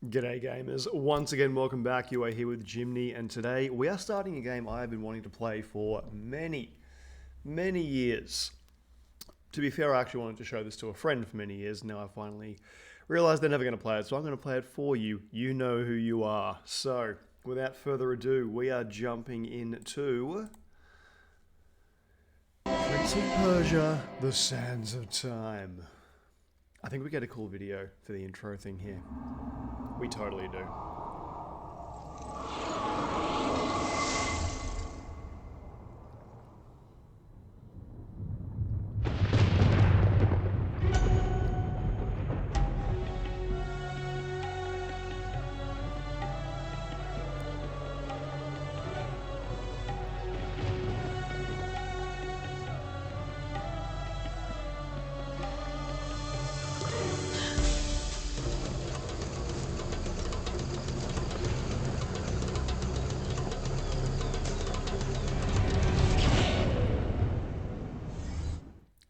G'day gamers, once again welcome back. You are here with Jimni, and today we are starting a game I have been wanting to play for many years. To be fair, I actually wanted to show this to a friend for many years. Now I finally realized they're never going to play it, so I'm going to play it for you. You know who you are. So without further ado, we are jumping into Prince of Persia, The Sands of Time. I think we get a cool video for the intro thing here. We totally do.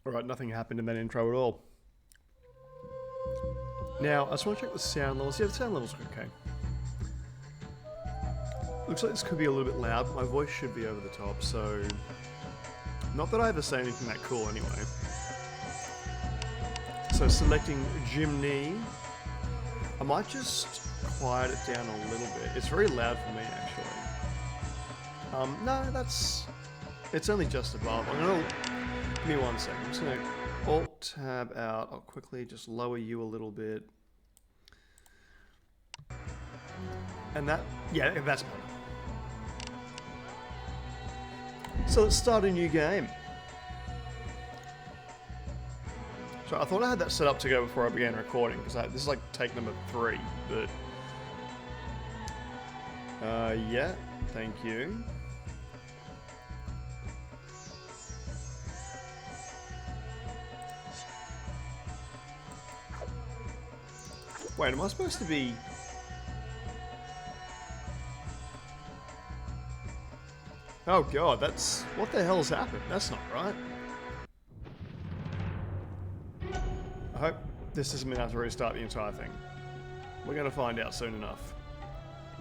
Alright, nothing happened in that intro at all. Now, I just want to check the sound levels. Yeah, the sound levels are okay. Looks like this could be a little bit loud. My voice should be over the top, so... Not that I ever say anything that cool anyway. So selecting Jimni. I might just quiet it down a little bit. It's very loud for me, actually. No, that's... It's only just above. I'm gonna... Give me 1 second. I'm just going to Alt-Tab out. I'll quickly just lower you a little bit. And that... Yeah, that's better. So let's start a new game. So I thought I had that set up to go before I began recording, because this is like take number 3, but... yeah, thank you. Wait, am I supposed to be... Oh god, that's... What the hell's happened? That's not right. I hope this doesn't mean I have to restart the entire thing. We're gonna find out soon enough.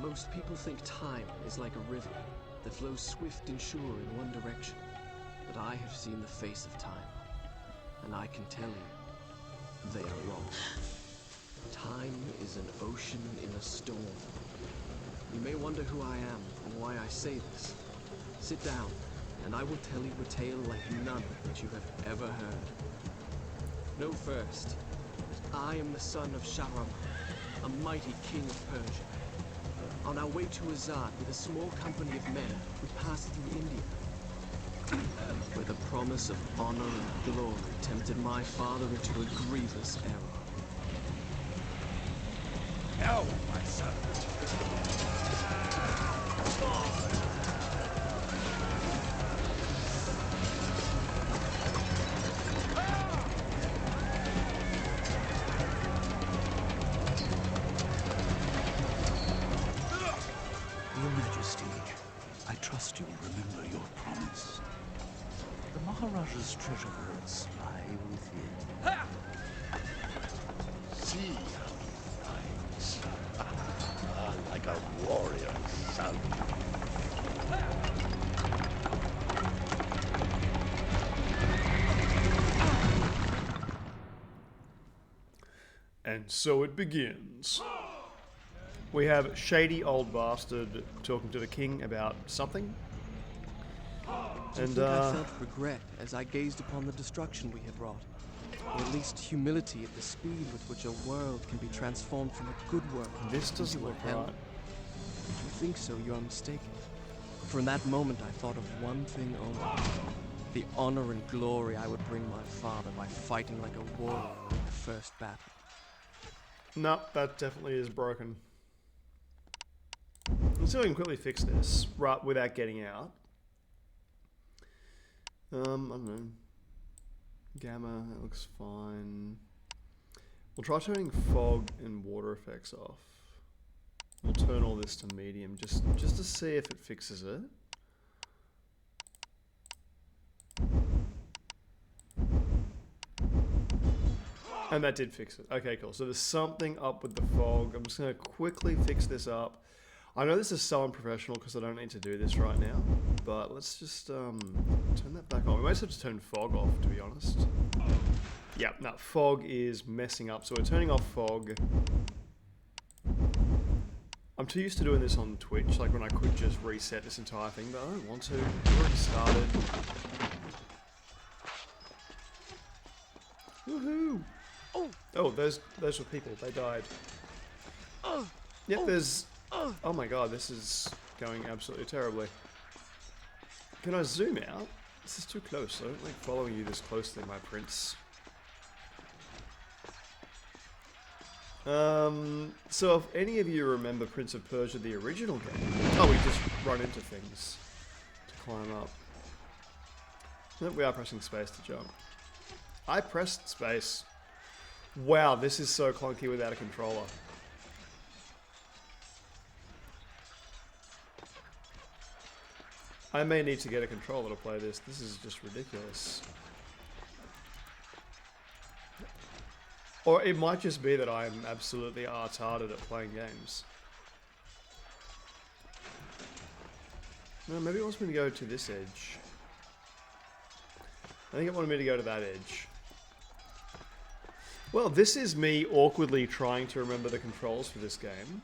Most people think time is like a river that flows swift and sure in one direction. But I have seen the face of time, and I can tell you, they are wrong. Time is an ocean in a storm. You may wonder who I am and why I say this. Sit down, and I will tell you a tale like none that you have ever heard. Know first that I am the son of Shahram, a mighty king of Persia. On our way to Azad with a small company of men, we passed through India, where the promise of honor and glory tempted my father into a grievous error. Now, my son. Your Majesty, I trust you will remember your promise. The Maharaja's treasure vaults lie within. See. Like a warrior son. And so it begins. We have shady old bastard talking to the king about something. And I felt regret as I gazed upon the destruction we had wrought. Or at least humility at the speed with which a world can be transformed from a good world this doesn't into a look hell. right. If you think so, you are mistaken. For in that moment I thought of one thing only. The honor and glory I would bring my father by fighting like a warrior in the first battle. No, that definitely is broken. Let's see if I can quickly fix this right without getting out. I don't know. Gamma, that looks fine. We'll try turning fog and water effects off. We'll turn all this to medium just to see if it fixes it. And that did fix it. Okay, cool. So there's something up with the fog. I'm just going to quickly fix this up. I know this is so unprofessional because I don't need to do this right now, but let's just turn that back on. We might just have to turn fog off, to be honest. Yeah, no, fog is messing up, so we're turning off fog. I'm too used to doing this on Twitch, like when I could just reset this entire thing, but I don't want to. We've already started. Woohoo! Oh, those were people. They died. Yep, there's... Oh my god, this is going absolutely terribly. Can I zoom out? This is too close. I don't like following you this closely, my prince. So if any of you remember Prince of Persia, the original game... Oh, we just run into things to climb up. Nope, we are pressing space to jump. I pressed space. Wow, this is so clunky without a controller. I may need to get a controller to play this. This is just ridiculous. Or it might just be that I'm absolutely retarded at playing games. No, maybe it wants me to go to this edge. I think it wanted me to go to that edge. Well, this is me awkwardly trying to remember the controls for this game.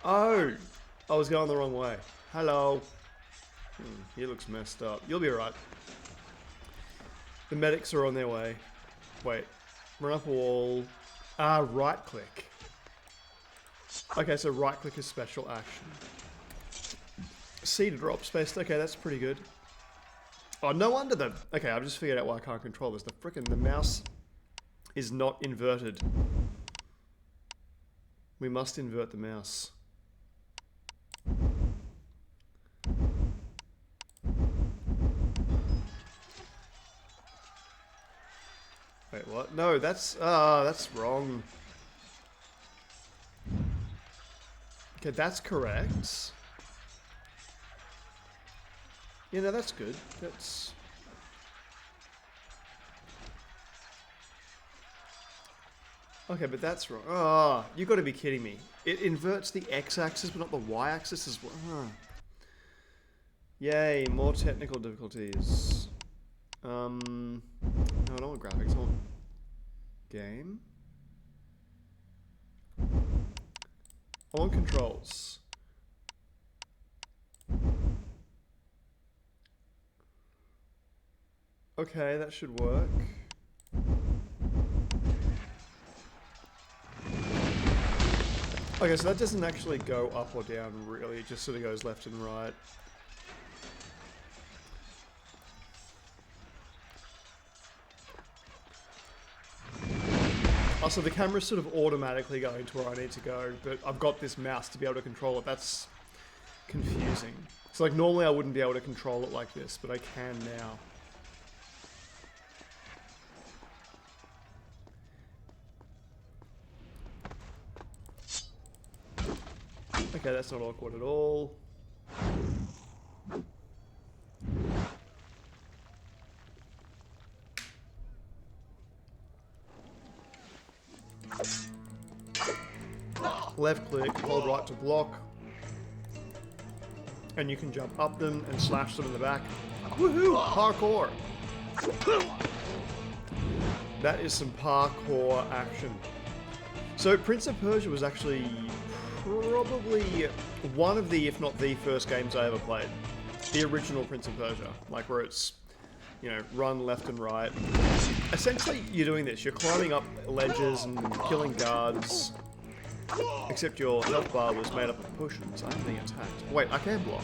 Oh! I was going the wrong way. Hello. He looks messed up. You'll be alright. The medics are on their way. Wait. Run up a wall. Right click. Okay, so right click is special action. C to drop space. Okay, that's pretty good. Oh, no wonder the... Okay, I've just figured out why I can't control this. The mouse is not inverted. We must invert the mouse. Wait, what? No, that's wrong. Okay, that's correct. Yeah, no, that's good. That's... Okay, but that's wrong. Oh, you gotta be kidding me. It inverts the x-axis, but not the y-axis as well. Huh. Yay, more technical difficulties. No, I don't want graphics. I want game. I want controls. Okay, that should work. Okay, so that doesn't actually go up or down really, it just sort of goes left and right. Oh, so the camera's sort of automatically going to where I need to go, but I've got this mouse to be able to control it. That's confusing. So like normally I wouldn't be able to control it like this, but I can now. Okay, that's not awkward at all. Left click, hold right to block. And you can jump up them and slash them in the back. Woohoo! Parkour! That is some parkour action. So Prince of Persia was actually probably one of the, if not the first games I ever played. The original Prince of Persia. Like where it's, you know, run left and right. Essentially you're doing this. You're climbing up ledges and killing guards. Except your health bar was made up of potions. I'm being attacked. Wait, I can block.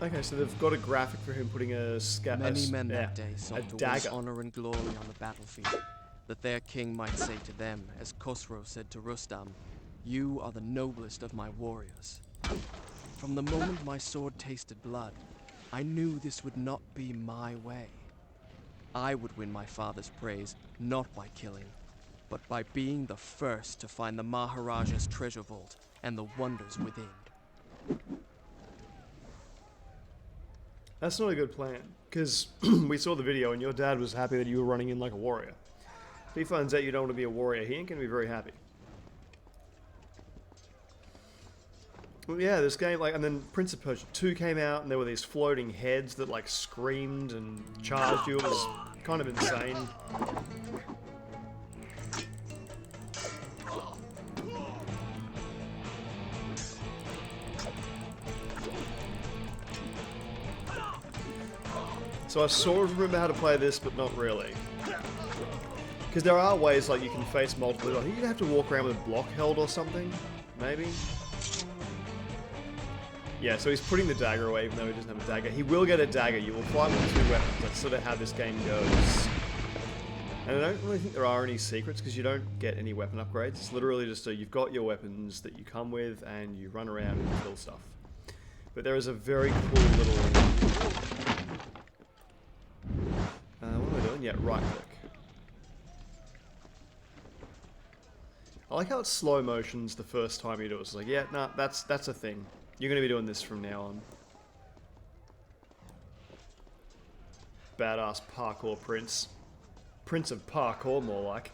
Okay, so they've got a graphic for him putting a Many men that day sought to win dagger. honor and glory on the battlefield, that their king might say to them, as Khosrow said to Rustam, "You are the noblest of my warriors." From the moment my sword tasted blood, I knew this would not be my way. I would win my father's praise, not by killing, but by being the first to find the Maharaja's treasure vault and the wonders within. That's not a good plan, because we saw the video and your dad was happy that you were running in like a warrior. If he finds out you don't want to be a warrior, he ain't going to be very happy. Well, yeah, this game, like, and then Prince of Persia 2 came out, and there were these floating heads that, like, screamed and charged you. It was kind of insane. So I sort of remember how to play this, but not really. Because there are ways, like, you can face multiple... I think you have to walk around with a block held or something, maybe? Yeah, so he's putting the dagger away even though he doesn't have a dagger. He will get a dagger. You will fight with 2 weapons. That's sort of how this game goes. And I don't really think there are any secrets because you don't get any weapon upgrades. It's literally just you've got your weapons that you come with and you run around and kill stuff. But there is a very cool little... what am I doing? Yeah, right click. I like how it's slow motions the first time you do it. It's like, yeah, nah, that's a thing. You're going to be doing this from now on. Badass parkour prince. Prince of parkour, more like.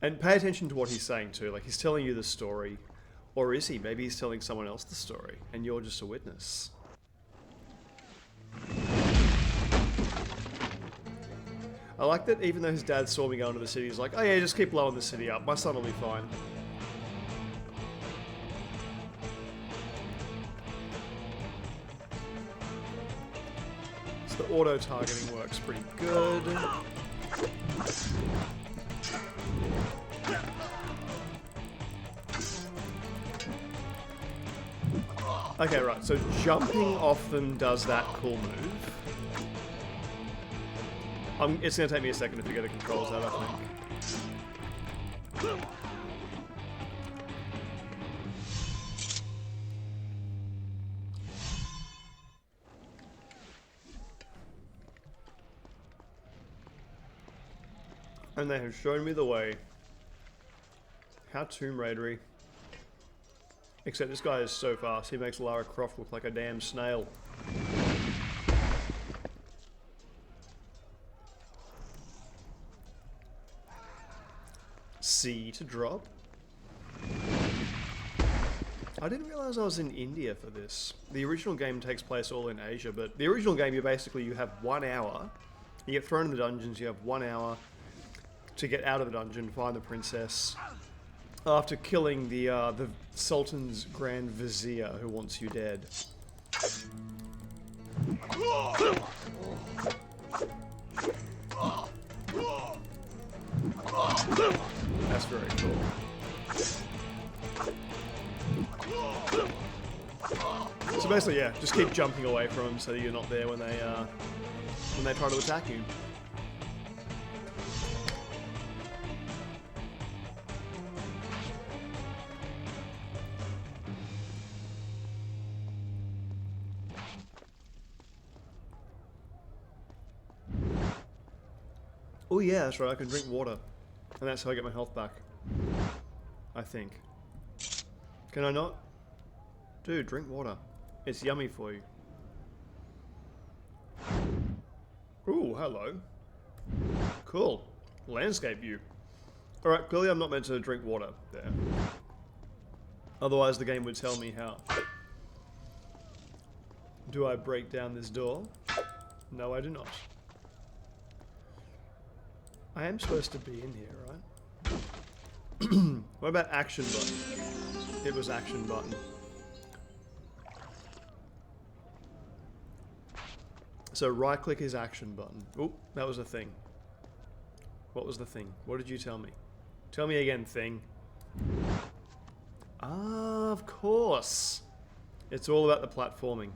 And pay attention to what he's saying too. Like, he's telling you the story. Or is he? Maybe he's telling someone else the story. And you're just a witness. I like that even though his dad saw me go into the city, he's like, oh yeah, just keep blowing the city up. My son will be fine. The auto-targeting works pretty good. Okay, right, so jumping off them does that cool move. It's going to take me a second to figure the controls out, I think. And they have shown me the way. How Tomb Raidery. Except this guy is so fast, he makes Lara Croft look like a damn snail. C to drop. I didn't realize I was in India for this. The original game takes place all in Asia, but the original game you have 1 hour. You get thrown in the dungeons, you have 1 hour to get out of the dungeon, find the princess, after killing the Sultan's Grand Vizier who wants you dead. That's very cool. So basically, yeah, just keep jumping away from them so that you're not there when they try to attack you. Oh yeah, that's right, I can drink water. And that's how I get my health back. I think. Can I not? Dude, drink water. It's yummy for you. Ooh, hello. Cool. Landscape view. Alright, clearly I'm not meant to drink water there. Otherwise the game would tell me how. Do I break down this door? No, I do not. I am supposed to be in here, right? What about action button? It was action button. So right click is action button. Oh, that was a thing. What was the thing? What did you tell me? Tell me again, thing. Ah, of course. It's all about the platforming.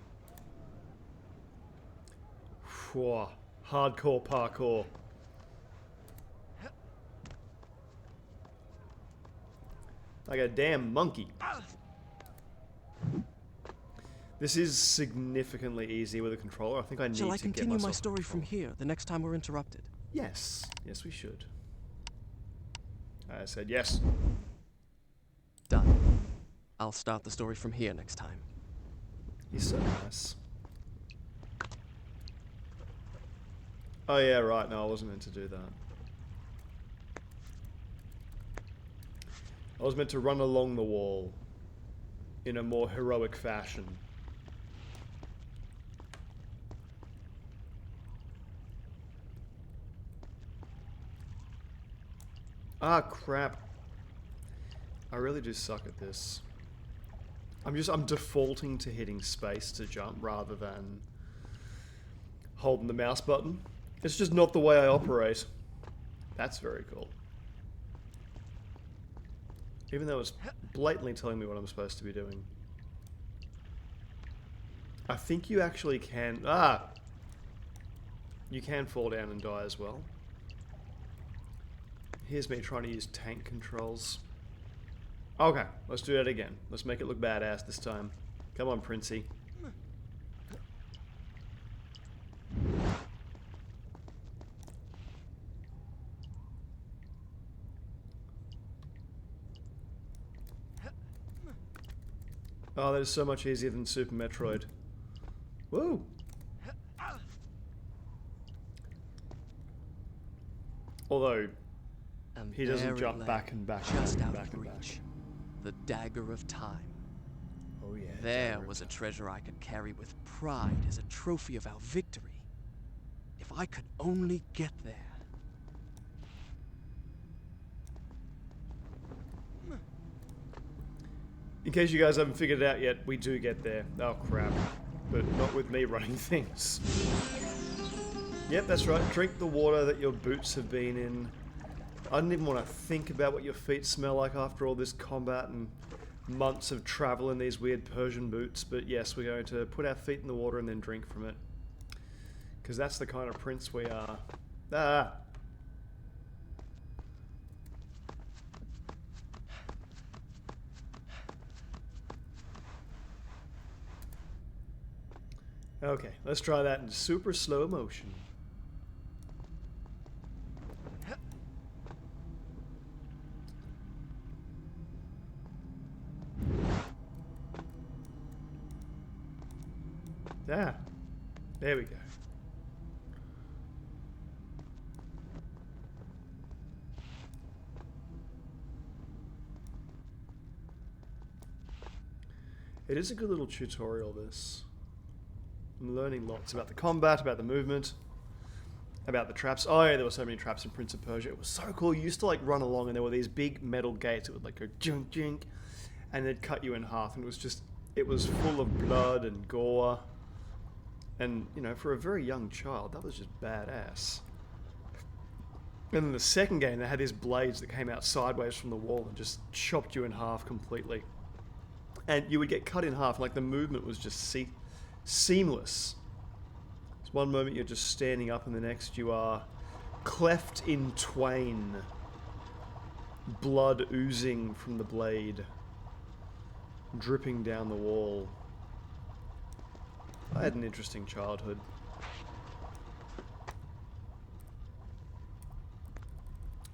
Whoa, hardcore parkour. Like a damn monkey. This is significantly easier with a controller. I think I need to get myself... Shall I continue my story from here the next time we're interrupted? Yes. Yes, we should. I said yes. Done. I'll start the story from here next time. He's so nice. Oh yeah, right. No, I wasn't meant to do that. I was meant to run along the wall in a more heroic fashion. Ah, crap. I really do suck at this. I'm defaulting to hitting space to jump rather than holding the mouse button. It's just not the way I operate. That's very cool. Even though it's blatantly telling me what I'm supposed to be doing. I think you actually can... Ah! You can fall down and die as well. Here's me trying to use tank controls. Okay, let's do that again. Let's make it look badass this time. Come on, Princey. Oh, that is so much easier than Super Metroid. Woo! Although, And he doesn't there it jump lay, back and back just and out back of and back. reach. The dagger of time. Oh yeah. There Dagger. was a treasure I could carry with pride as a trophy of our victory. If I could only get there. In case you guys haven't figured it out yet, we do get there. Oh crap. But not with me running things. Yep, that's right. Drink the water that your boots have been in. I didn't even want to think about what your feet smell like after all this combat and months of travel in these weird Persian boots. But yes, we're going to put our feet in the water and then drink from it. Because that's the kind of prince we are. Ah! Okay, let's try that in super slow motion. Ah, there we go. It is a good little tutorial, this. I'm learning lots about the combat, about the movement, about the traps. Oh yeah, there were so many traps in Prince of Persia. It was so cool. You used to like run along and there were these big metal gates that would like go jink jink and they'd cut you in half, and it was full of blood and gore. And, you know, for a very young child, that was just badass. And then the second game, they had these blades that came out sideways from the wall and just chopped you in half completely. And you would get cut in half, like the movement was just seamless. So one moment you're just standing up and the next you are cleft in twain. Blood oozing from the blade. Dripping down the wall. I had an interesting childhood.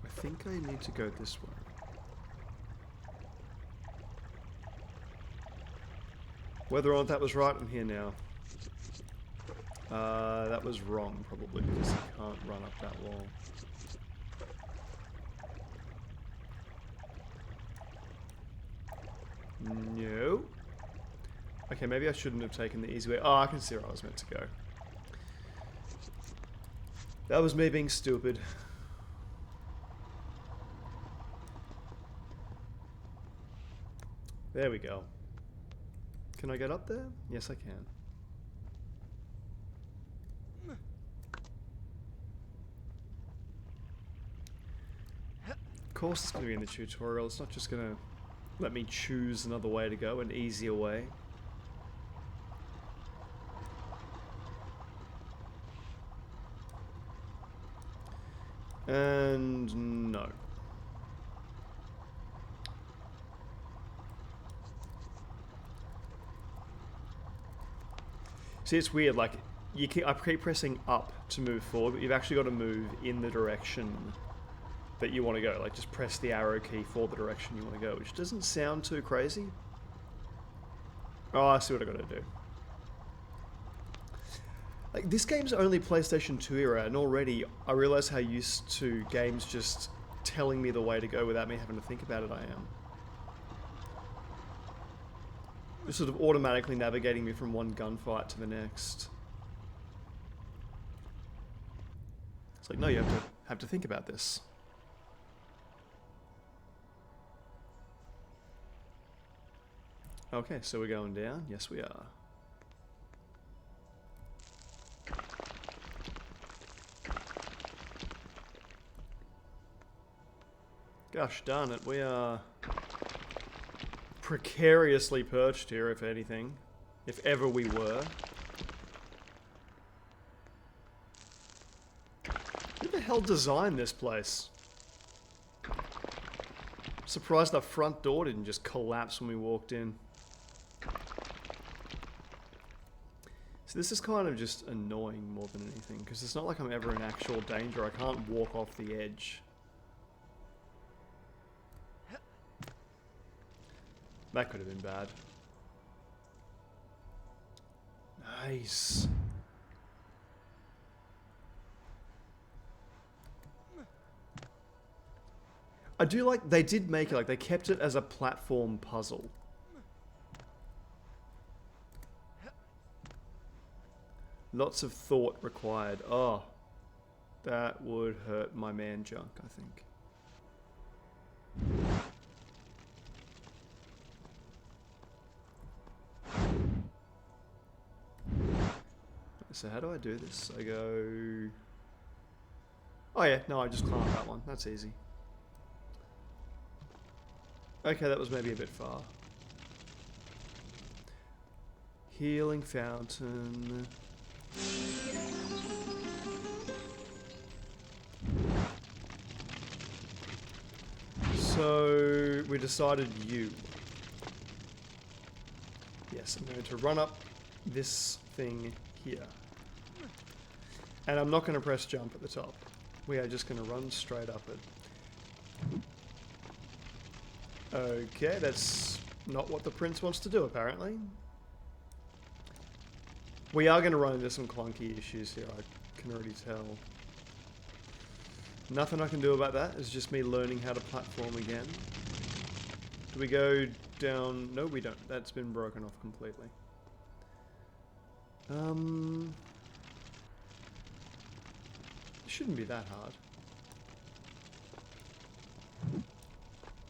I think I need to go this way. Whether or not that was right, I'm here now. That was wrong, probably, because you can't run up that wall. No. Okay, maybe I shouldn't have taken the easy way. Oh, I can see where I was meant to go. That was me being stupid. There we go. Can I get up there? Yes, I can. Of course it's going to be in the tutorial. It's not just going to let me choose another way to go, an easier way. And no. See, it's weird, like, I keep pressing up to move forward, but you've actually got to move in the direction that you want to go. Like, just press the arrow key for the direction you want to go, which doesn't sound too crazy. Oh, I see what I got to do. Like, this game's only PlayStation 2 era, and already I realize how used to games just telling me the way to go without me having to think about it I am. Just sort of automatically navigating me from one gunfight to the next. It's like, no, you have to think about this. Okay, so we're going down. Yes, we are. Gosh darn it, we are precariously perched here, if anything. If ever we were. Who the hell designed this place? Surprised the front door didn't just collapse when we walked in. So this is kind of just annoying more than anything, because it's not like I'm ever in actual danger. I can't walk off the edge. That could have been bad. Nice. I do like, they did make it, like, they kept it as a platform puzzle. Lots of thought required. Oh, that would hurt my man junk, I think. So how do I do this? I go... Oh yeah, no, I just climb that one. That's easy. Okay, that was maybe a bit far. Healing fountain. So we decided you. Yes, I'm going to run up this thing here. And I'm not going to press jump at the top. We are just going to run straight up it. Okay, that's not what the prince wants to do, apparently. We are going to run into some clunky issues here, I can already tell. Nothing I can do about that. It's just me learning how to platform again. Do we go down? No, we don't. That's been broken off completely. It shouldn't be that hard.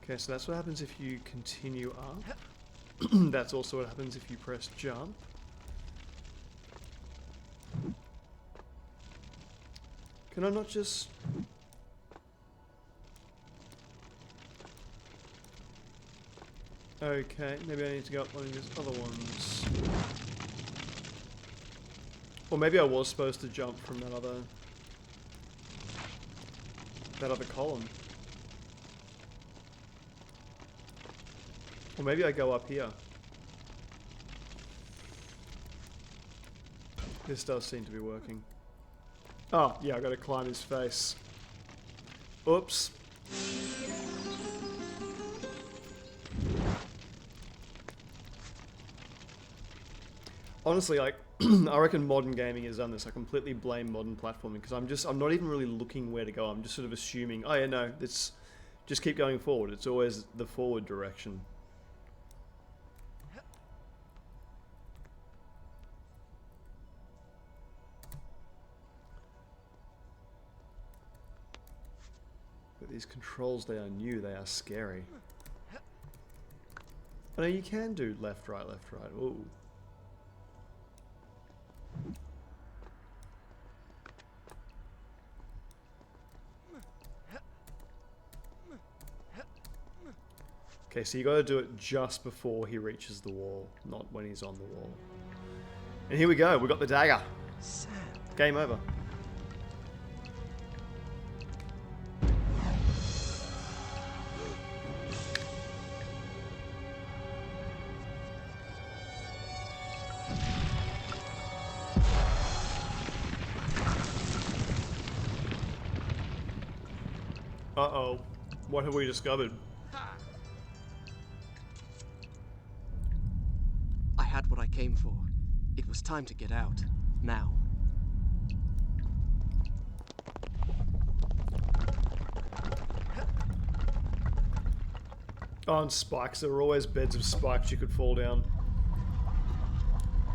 Okay, so that's what happens if you continue up. That's also what happens if you press jump. Can I not just... Okay, maybe I need to go up one of these other ones. Or maybe I was supposed to jump from that other column. Or maybe I go up here. This does seem to be working. Oh, yeah, I gotta climb his face. Oops. Honestly, like, I reckon modern gaming has done this. I completely blame modern platforming because I'm not even really looking where to go. I'm just sort of assuming, oh yeah, no, it's just keep going forward. It's always the forward direction. But these controls, they are new, they are scary. I know you can do left, right, left, right. Ooh. Okay, so you gotta do it just before he reaches the wall, not when he's on the wall. And here we go, we got the dagger. Sad. Game over. Uh-oh. What have we discovered? I had what I came for. It was time to get out. Now. Oh, and spikes. There were always beds of spikes you could fall down.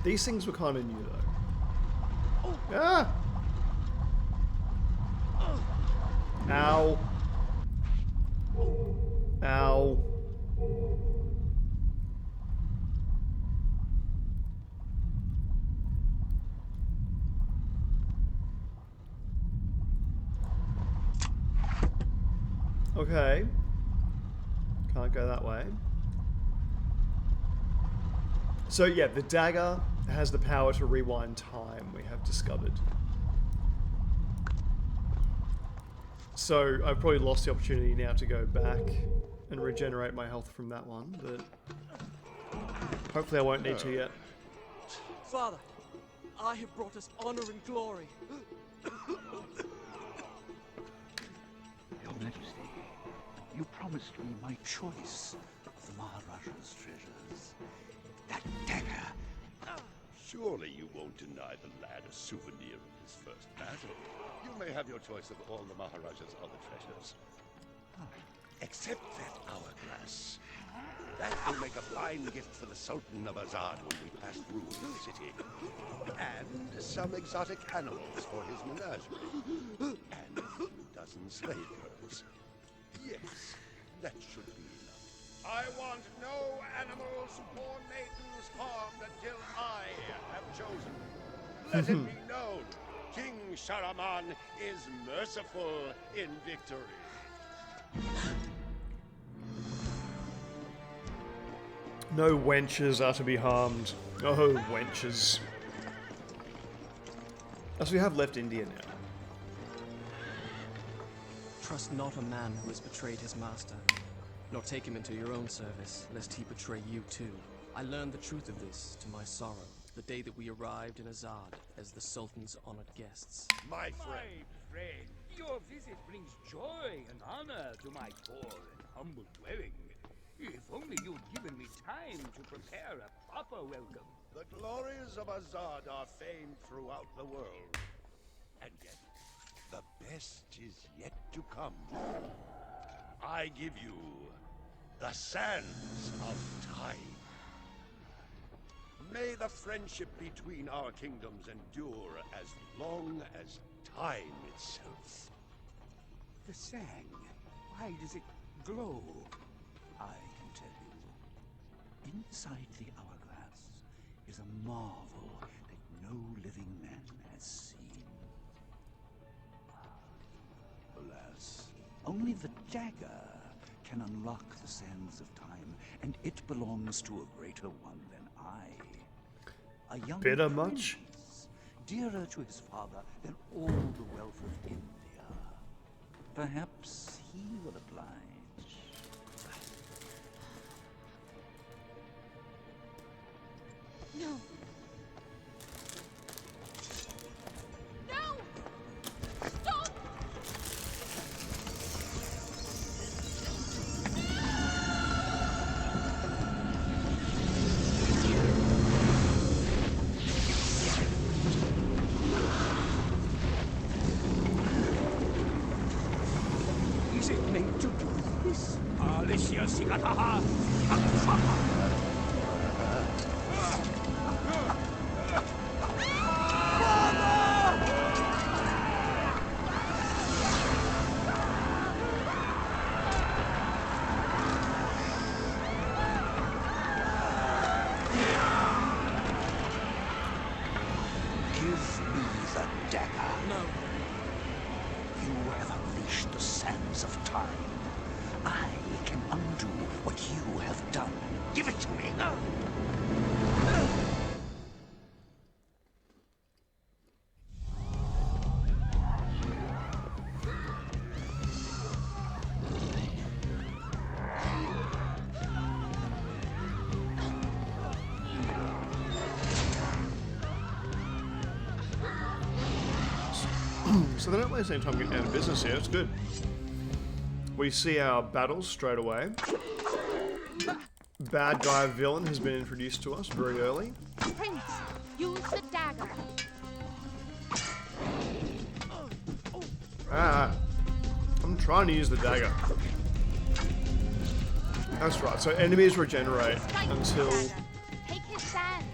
These things were kind of new, though. Ah! Ow. Ow. Okay. Can't go that way. So yeah, the dagger has the power to rewind time, we have discovered. So I've probably lost the opportunity now to go back and regenerate my health from that one, but hopefully I won't need to yet. Father, I have brought us honor and glory. Your Majesty, you promised me my choice of the Maharaja's treasures. That dagger. Surely you won't deny the lad a souvenir of his first battle. You may have your choice of all the Maharaja's other treasures. Except that hourglass. That will make a fine gift for the Sultan of Azad when we pass through the city. And some exotic animals for his menagerie. And a few dozen slave girls. Yes, that should be enough. I want no animals or maidens harmed until I have chosen. Let it be known, King Sharaman is merciful in victory. No wenches are to be harmed. Oh, wenches. As we have left India now. Trust not a man who has betrayed his master, nor take him into your own service, lest he betray you too. I learned the truth of this to my sorrow, the day that we arrived in Azad as the Sultan's honored guests. My friend. My friend, your visit brings joy and honor to my poor and humble dwelling. If only you'd given me time to prepare a proper welcome. The glories of Azad are famed throughout the world. And yet, the best is yet to come. I give you the sands of time. May the friendship between our kingdoms endure as long as time itself. The sand, why does it glow? I can tell you. Inside the hourglass is a marvel that no living man has seen. Alas, only the dagger can unlock the sands of time, and it belongs to a greater one than I. A young Bitter much? prince, dearer to his father than all the wealth of India. Perhaps he will oblige. No. No! Stop! Is it meant to do this? Alicia Sigataha! Give me the dagger. No, You have unleashed the sands of time. I can undo what you have done. Give it to me. So they don't waste any time getting out of business here, it's good. we see our battles straight away. Bad guy villain has been introduced to us very early. Prince, use the dagger. Ah, I'm trying to use the dagger. That's right, so enemies regenerate Strike with the until... dagger. Take his sand.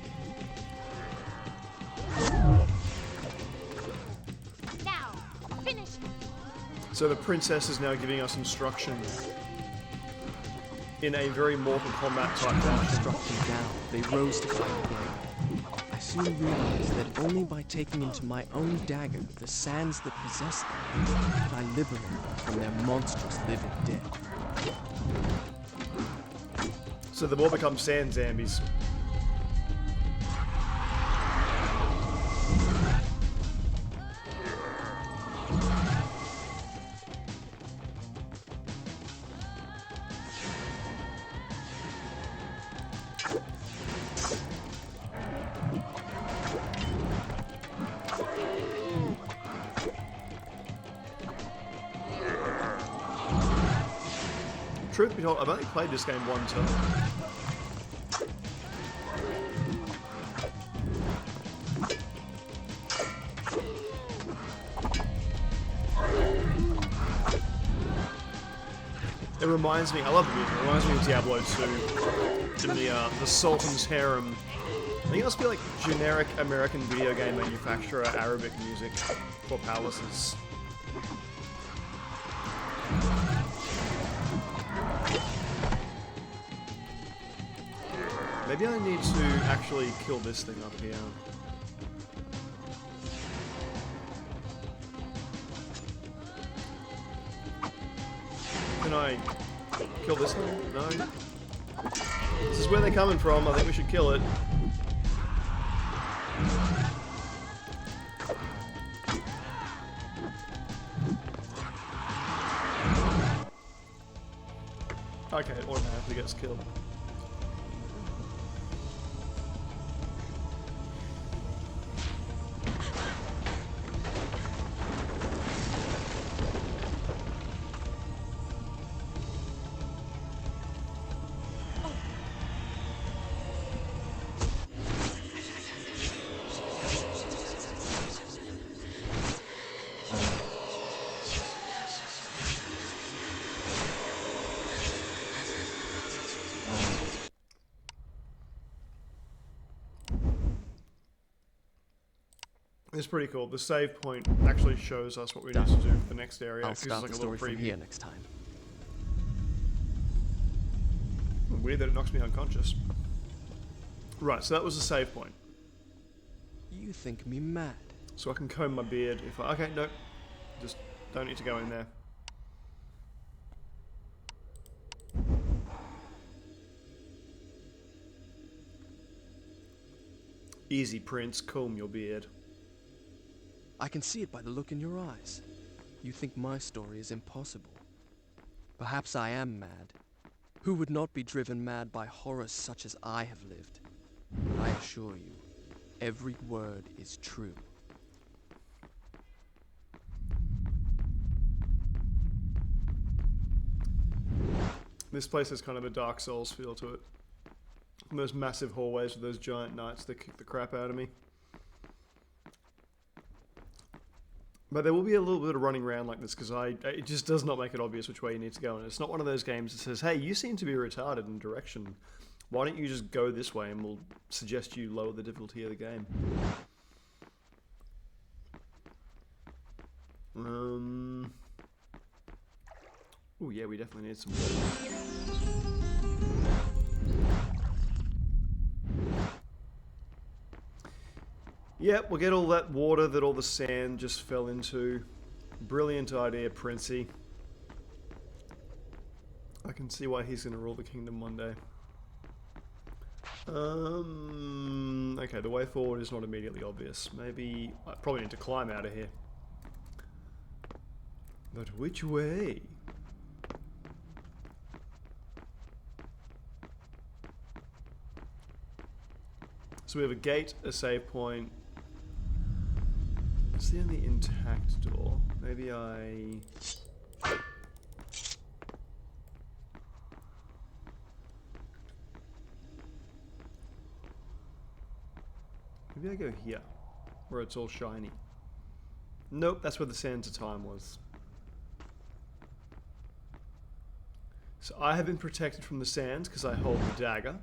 Now, finish him. So the princess is now giving us instruction in a very Mortal Kombat type fashion. Struck me down, they rose to fight again. I soon realized that only by taking into my own dagger the sands that possess them could I liberate them from their monstrous living dead. So the more become sand zombies. Truth be told, I've only played this game one time. It reminds me, I love the music, it reminds me of Diablo 2 in the Sultan's Harem. I think it must be like generic American video game manufacturer Arabic music for palaces. Maybe I need to actually kill this thing up here. Can I kill this one? No? This is where they're coming from. I think we should kill it. Okay, it automatically gets killed. It's pretty cool. The save point actually shows us what we need to do for the next area. I'll It's start like the a little story from preview. here next time. Weird that it knocks me unconscious. Right, so that was the save point. You think me mad? So I can comb my beard if I... Okay, nope. Just don't need to go in there. Easy, Prince. Comb your beard. I can see it by the look in your eyes. You think my story is impossible. Perhaps I am mad. Who would not be driven mad by horrors such as I have lived? But I assure you, every word is true. This place has kind of a Dark Souls feel to it. Those massive hallways with those giant knights that kick the crap out of me. But there will be a little bit of running around like this because it just does not make it obvious which way you need to go. And it's not one of those games that says, hey, you seem to be retarded in direction. Why don't you just go this way and we'll suggest you lower the difficulty of the game. Oh yeah, we definitely need some water. Yep, we'll get all that water that all the sand just fell into. Brilliant idea, Princey. I can see why he's going to rule the kingdom one day. Okay, the way forward is not immediately obvious. Maybe I probably need to climb out of here. But which way? So we have a gate, a save point. It's the only intact door. Maybe I... Maybe I go here, where it's all shiny. Nope, that's where the Sands of Time was. So I have been protected from the sands because I hold the dagger.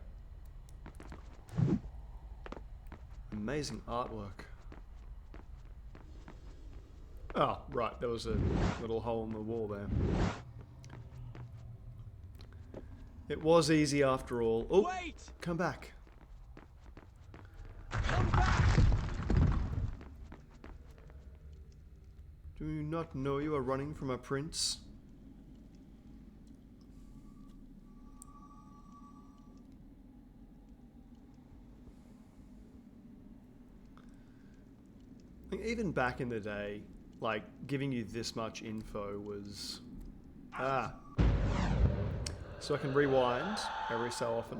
Amazing artwork. Oh, right, there was a little hole in the wall there. It was easy after all. Oh, Wait! come back. Come back! Do you not know you are running from a prince? I think even back in the day, like, giving you this much info was... Ah. So I can rewind every so often.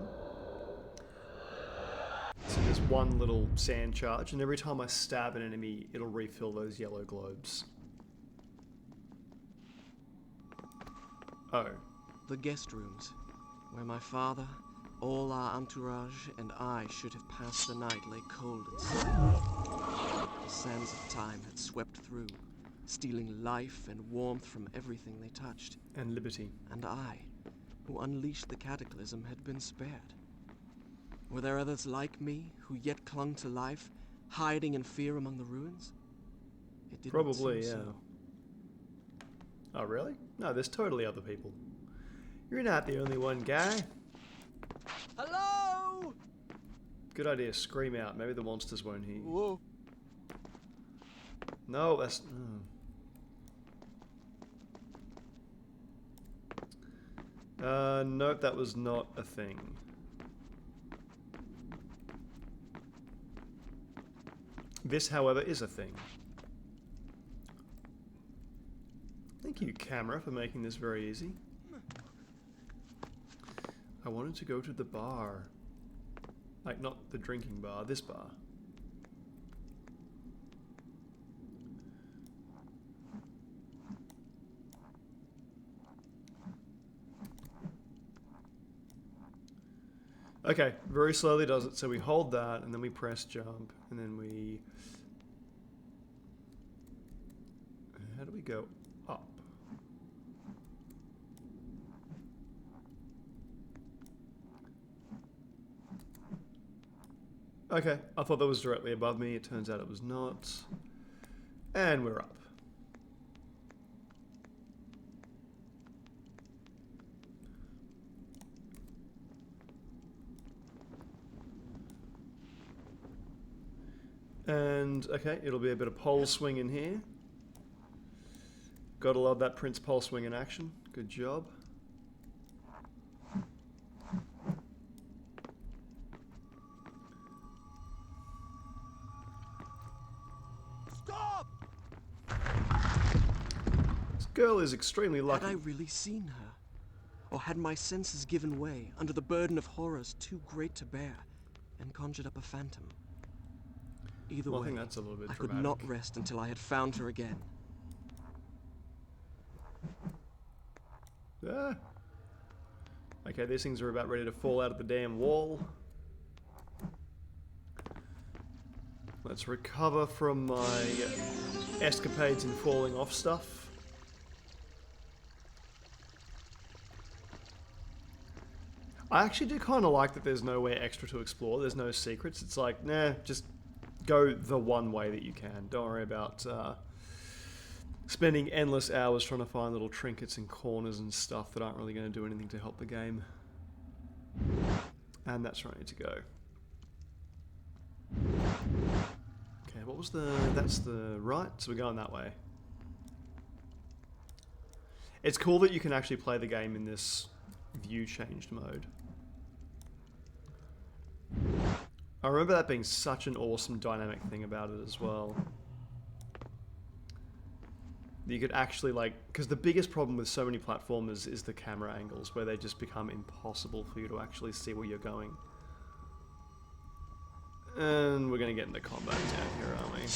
So there's one little sand charge, and every time I stab an enemy, it'll refill those yellow globes. Oh. The guest rooms, where my father, all our entourage, and I should have passed the night lay cold inside. The sands of time had swept through, stealing life and warmth from everything they touched. And liberty. And I, who unleashed the cataclysm, had been spared. Were there others like me, who yet clung to life, hiding in fear among the ruins? It did not Probably, seem yeah. so. Oh, really? No, there's totally other people. You're not the only one, guy. Hello! Good idea, scream out. Maybe the monsters won't hear you. Whoa. No, that's... nope, that was not a thing. This, however, is a thing. Thank you, camera, for making this very easy. I wanted to go to the bar. Like, not the drinking bar, this bar. Okay, very slowly does it. So we hold that, and then we press jump, and then we... How do we go up? Okay, I thought that was directly above me. It turns out it was not. And we're up. And, okay, it'll be a bit of pole swing in here. Gotta love that Prince pole swing in action. Good job. Stop! This girl is extremely lucky. Had I really seen her? Or had my senses given way under the burden of horrors too great to bear and conjured up a phantom? Either Well, I way, think that's a little bit I could dramatic. not rest until I had found her again. Ah. Okay, these things are about ready to fall out of the damn wall. Let's recover from my escapades and falling off stuff. I actually do kind of like that there's nowhere extra to explore. There's no secrets. It's like, nah, just go the one way that you can. Don't worry about spending endless hours trying to find little trinkets and corners and stuff that aren't really going to do anything to help the game. And that's where I need to go. Okay, what was the... That's the right, so we're going that way. It's cool that you can actually play the game in this view changed mode. I remember that being such an awesome dynamic thing about it as well. You could actually, like, because the biggest problem with so many platformers is the camera angles, where they just become impossible for you to actually see where you're going. And we're going to get into combat down here, aren't we?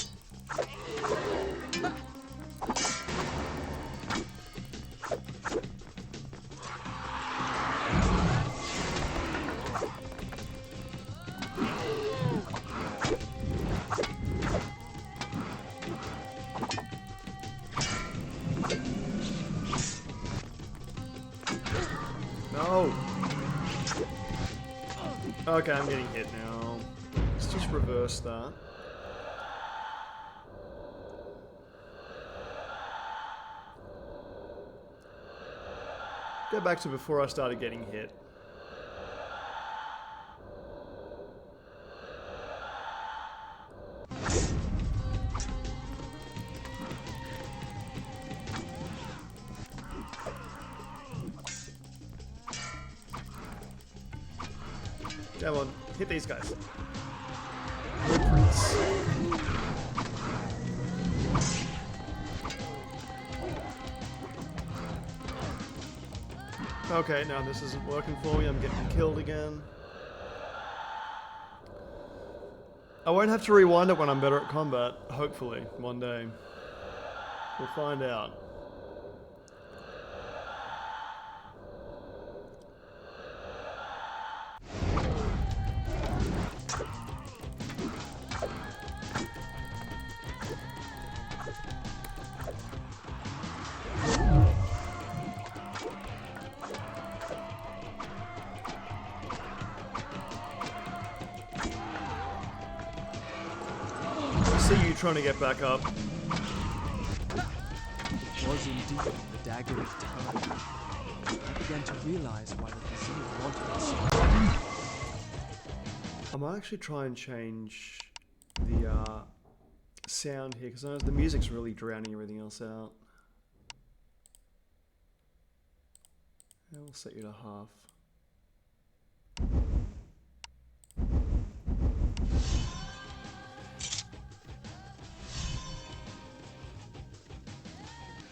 No! Okay, I'm getting hit now. Let's just reverse that. Go back to before I started getting hit. Come on, hit these guys. Blueprints. Okay, now this isn't working for me. I'm getting killed again. I won't have to rewind it when I'm better at combat. Hopefully, one day. We'll find out. See you trying to get back up. It was indeed the dagger of time. I began to realize why the vizier wanted us. I might actually try and change the sound here, because the music's really drowning everything else out. Yeah, we'll set you to half.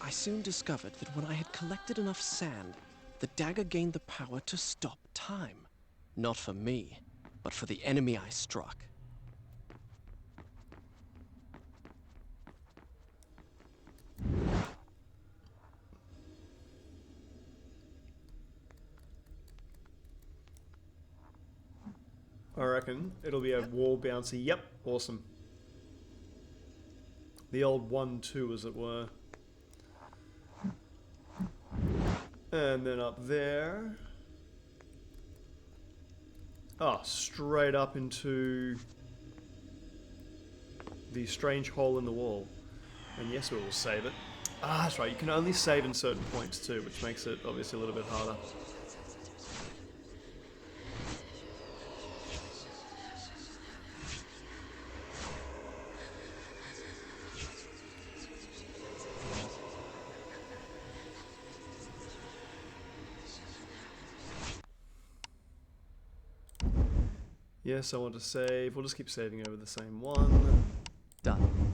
I soon discovered that when I had collected enough sand, the dagger gained the power to stop time. Not for me, but for the enemy I struck. I reckon it'll be a wall bouncy. Yep, awesome. The old 1-2, as it were. And then up there. Oh, straight up into the strange hole in the wall. And yes, we will save it. Ah, that's right. You can only save in certain points too, which makes it obviously a little bit harder. Yes, I want to save. We'll just keep saving over the same one. Done.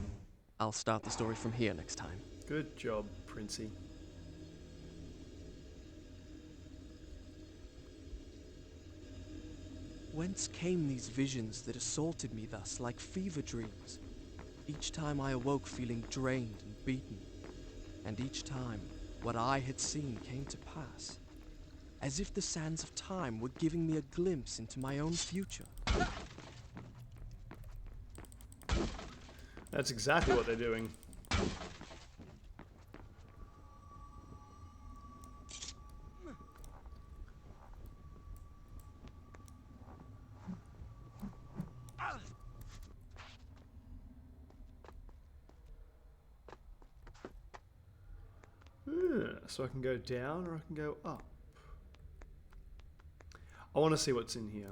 I'll start the story from here next time. Good job, Princey. Whence came these visions that assaulted me thus like fever dreams? Each time I awoke feeling drained and beaten, and each time what I had seen came to pass, as if the sands of time were giving me a glimpse into my own future. That's exactly what they're doing. So I can go down or I can go up. I want to see what's in here.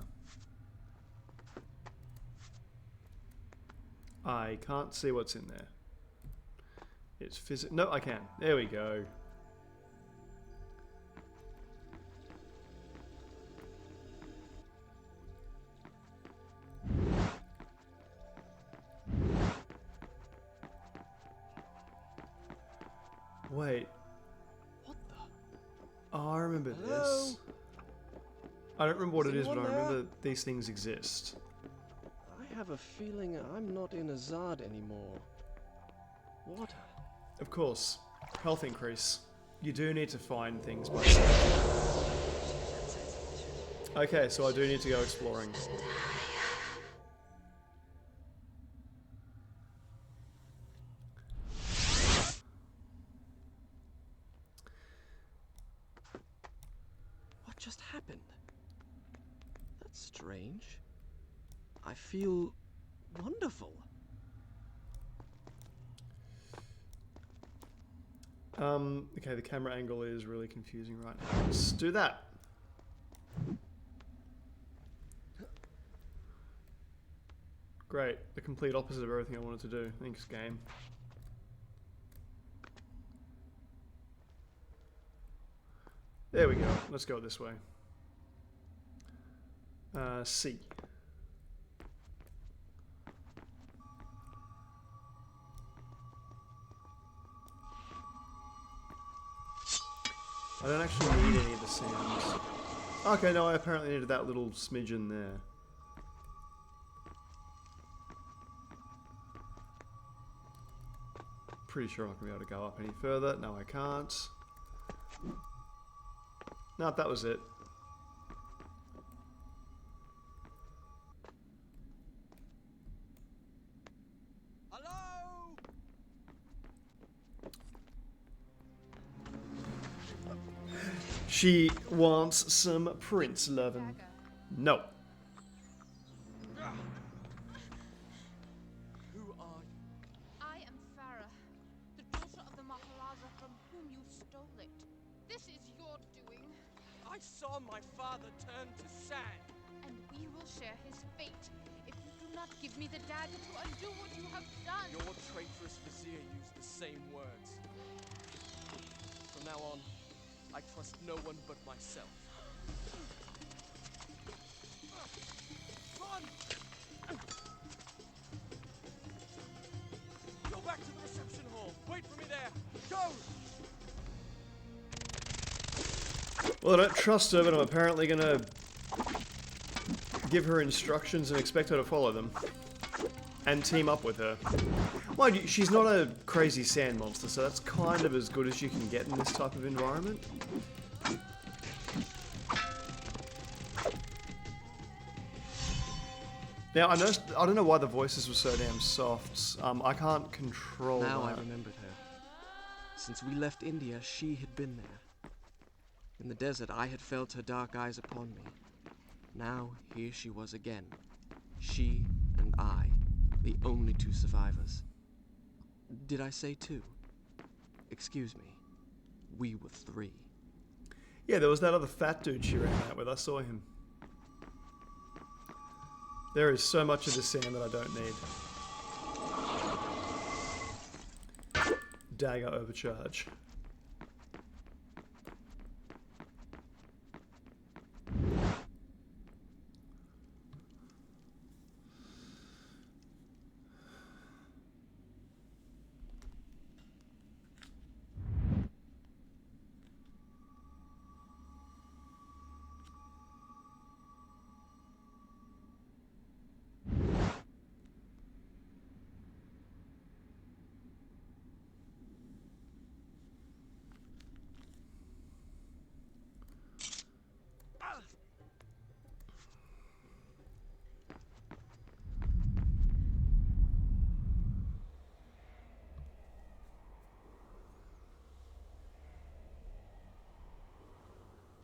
I can't see what's in there. It's physics. No, I can. There we go. Wait. What the? Oh, I remember Hello? this. I don't remember what it is, but I anyone there? remember these things exist. I have a feeling I'm not in Azad anymore. Water. Of course, health increase. You do need to find things by yourself. Okay, so I do need to go exploring. just happened? That's strange. I feel wonderful. Okay, the camera angle is really confusing right now. Let's do that. Great, the complete opposite of everything I wanted to do. Thanks, game. There we go. Let's go this way. C. I don't actually need any of the sounds. Okay, no, I apparently needed that little smidgen there. Pretty sure I'm not going to be able to go up any further. No, I can't. No, that was it. Hello? She wants some Prince lovin'. No. Who are you? I am Farah, the daughter of the Maharaja from whom you stole it. This is your doing, I saw my father turn to sand. and we will share his fate if you do not give me the dagger to undo what you have done. Your traitorous vizier used the same words. From now on, I trust no one but myself. Run! Go back to the reception hall. Wait for me there. Go! Well, I don't trust her, but I'm apparently gonna give her instructions and expect her to follow them. And team up with her. Mind you, she's not a crazy sand monster, so that's kind of as good as you can get in this type of environment. Now, I don't know why the voices were so damn soft. I can't control Now that. I remembered her. Since we left India, she had been there. In the desert, I had felt her dark eyes upon me. Now, here she was again. She and I, the only two survivors. Did I say two? Excuse me. We were three. Yeah, there was that other fat dude she ran out with. I saw him. There is so much of this sand that I don't need. Dagger overcharge.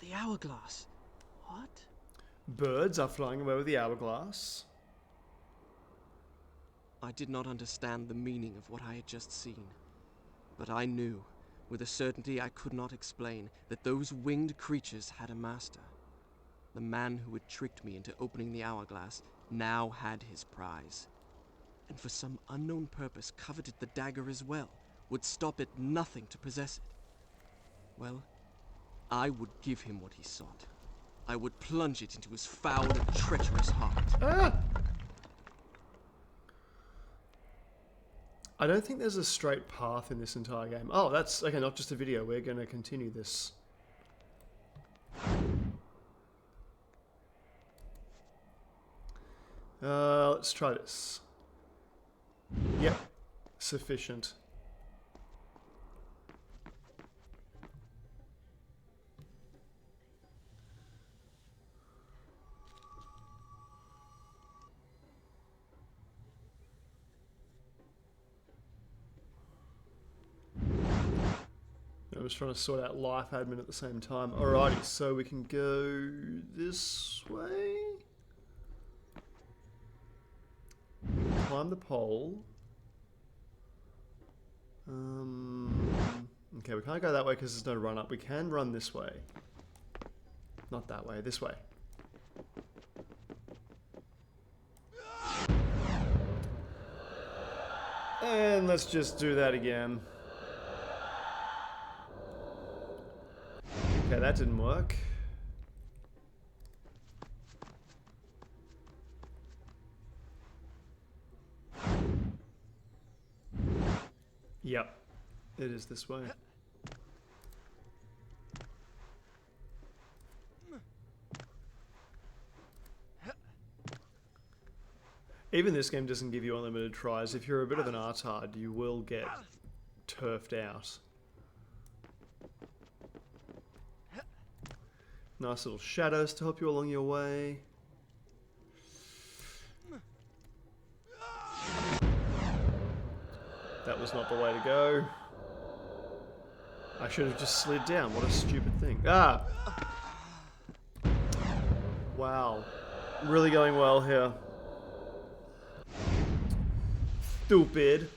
The hourglass. What? Birds are flying away with the hourglass. I did not understand the meaning of what I had just seen. But I knew, with a certainty I could not explain, that those winged creatures had a master. The man who had tricked me into opening the hourglass now had his prize. And for some unknown purpose coveted the dagger as well, would stop at nothing to possess it. Well, I would give him what he sought. I would plunge it into his foul and treacherous heart. Ah! I don't think there's a straight path in this entire game. Oh, that's... Okay, not just a video. We're going to continue this. Let's try this. Yep. Sufficient. was trying to sort out life admin at the same time. Alrighty, so we can go this way. Climb the pole. Okay, we can't go that way because there's no run up. We can run this way. Not that way, this way. And let's just do that again. Okay, that didn't work. Yep, it is this way. Even this game doesn't give you unlimited tries. If you're a bit of an artard, you will get turfed out. Nice little shadows to help you along your way. That was not the way to go. I should have just slid down. What a stupid thing. Ah! Wow. Really going well here. Stupid.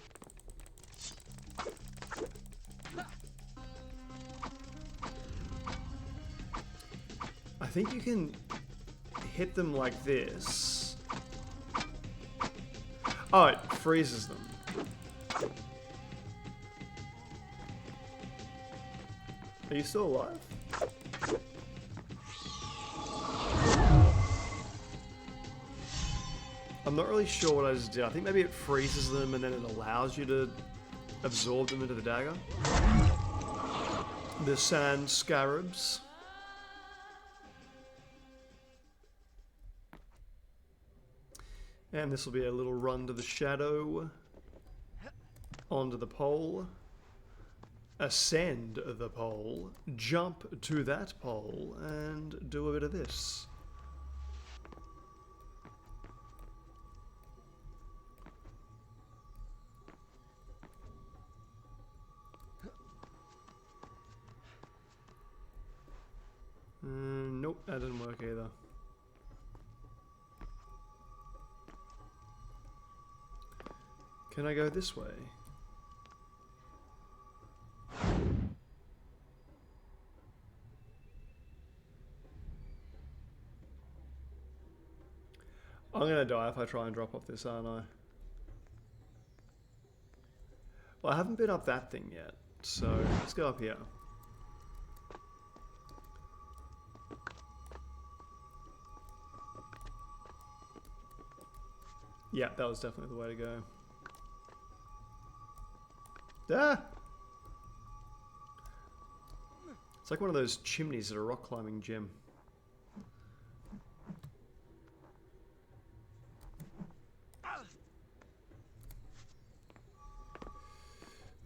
I think you can hit them like this. Oh, it freezes them. Are you still alive? I'm not really sure what I just did. I think maybe it freezes them and then it allows you to absorb them into the dagger. The sand scarabs. And this will be a little run to the shadow. Onto the pole. Ascend the pole. Jump to that pole. And do a bit of this. Nope, that didn't work either. Can I go this way? I'm gonna die if I try and drop off this, aren't I? Well, I haven't been up that thing yet, so let's go up here. Yeah, that was definitely the way to go. Ah! It's like one of those chimneys at a rock climbing gym.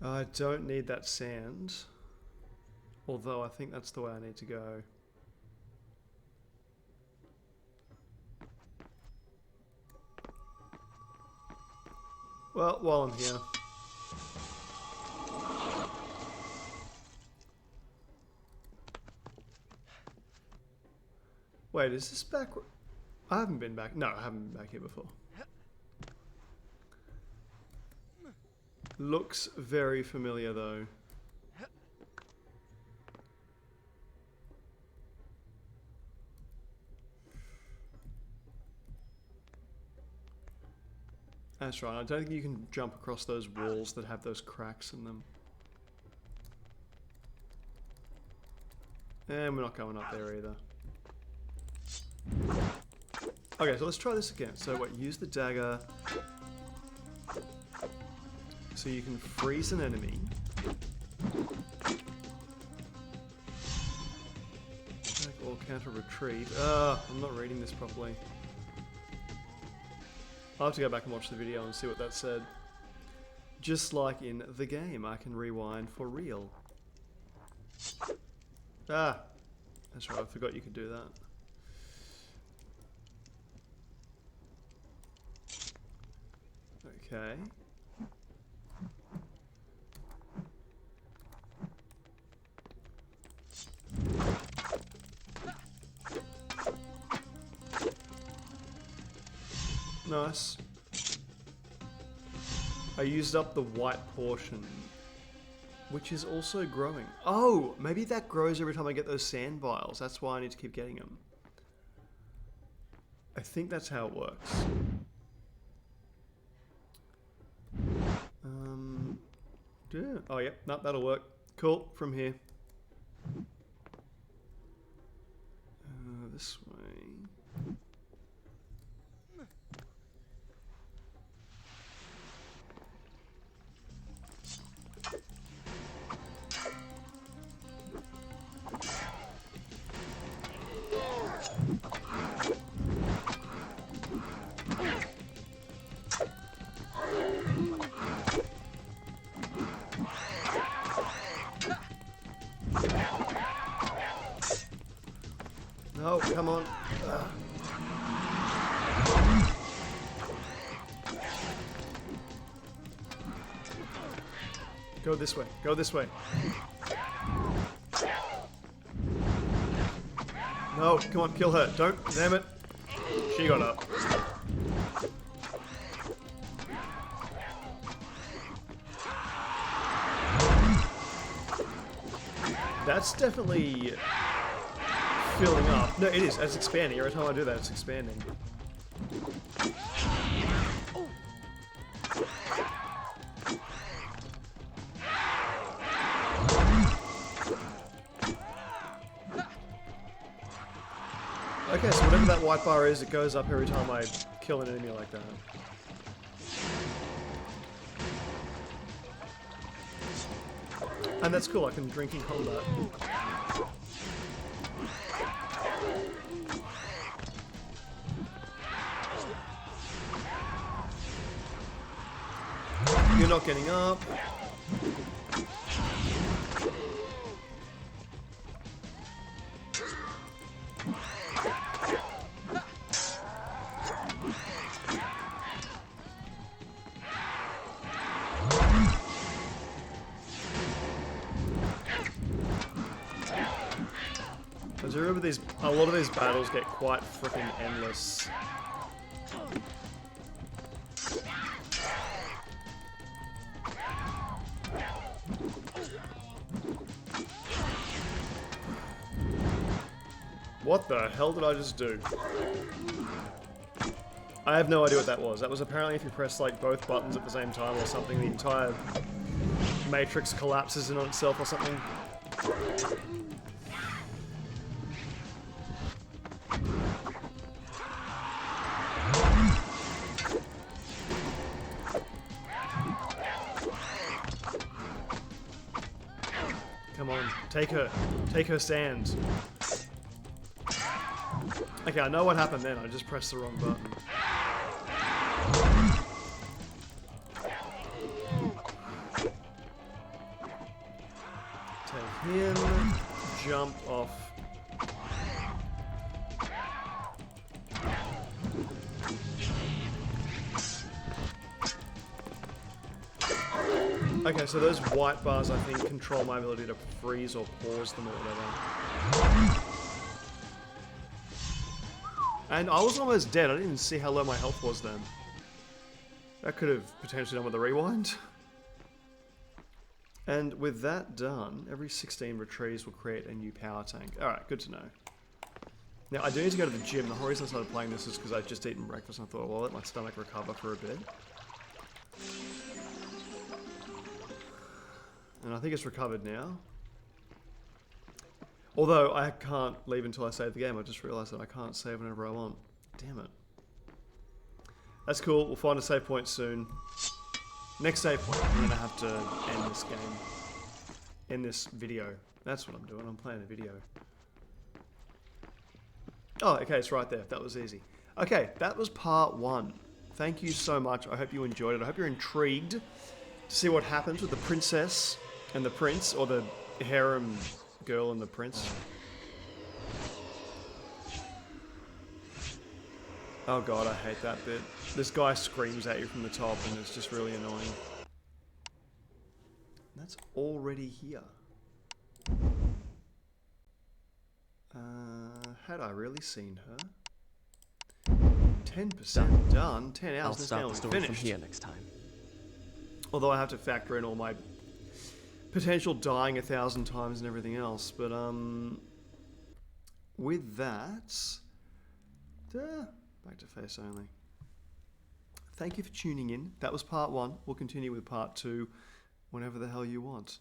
I don't need that sand. Although I think that's the way I need to go. Well, while I'm here. Wait, is this back? I haven't been back. No, I haven't been back here before. Looks very familiar though. That's right, I don't think you can jump across those walls that have those cracks in them. And we're not going up there either. Okay, so let's try this again. So wait, use the dagger. So you can freeze an enemy. Attack or counter retreat. I'm not reading this properly. I'll have to go back and watch the video and see what that said. Just like in the game, I can rewind for real. Ah! That's right, I forgot you could do that. Okay. Nice. I used up the white portion, which is also growing. Oh, maybe that grows every time I get those sand vials. That's why I need to keep getting them. I think that's how it works. Yeah. Oh, yep. No, that'll work. Cool. From here. This way. No, come on. Go this way. Go this way. No, come on, kill her. Don't. Damn it. She got up. That's definitely filling up. No, it is. It's expanding. Every time I do that, it's expanding. Okay, so whatever that white bar is, it goes up every time I kill an enemy like that. And that's cool, I can drink in combat. You're not getting up. Because I remember a lot of these battles get quite freaking endless. What the hell did I just do? I have no idea what that was. That was apparently if you press like both buttons at the same time or something, the entire matrix collapses in on itself or something. Come on, take her. Take her stand. Okay, I know what happened then, I just pressed the wrong button. Take him, jump off. Okay, so those white bars, I think, control my ability to freeze or pause them or whatever. And I was almost dead. I didn't even see how low my health was then. That could have potentially done with a rewind. And with that done, every 16 retrieves will create a new power tank. Alright, good to know. Now, I do need to go to the gym. The whole reason I started playing this is because I'd just eaten breakfast and I thought, well, I'll let my stomach recover for a bit. And I think it's recovered now. Although, I can't leave until I save the game. I just realised that I can't save whenever I want. Damn it. That's cool. We'll find a save point soon. Next save point. I'm going to have to end this game. End this video. That's what I'm doing. I'm playing a video. Oh, okay. It's right there. That was easy. Okay. That was part 1. Thank you so much. I hope you enjoyed it. I hope you're intrigued to see what happens with the princess and the prince, or the harem girl and the prince. Oh god, I hate that bit. This guy screams at you from the top and it's just really annoying. That's already here. Had I really seen her? 10% done. 10 hours. I'll This start game the will be story from finished. here next time. Although I have to factor in all my potential dying 1,000 times and everything else. But with that, back to face only. Thank you for tuning in. That was part 1. We'll continue with part 2 whenever the hell you want.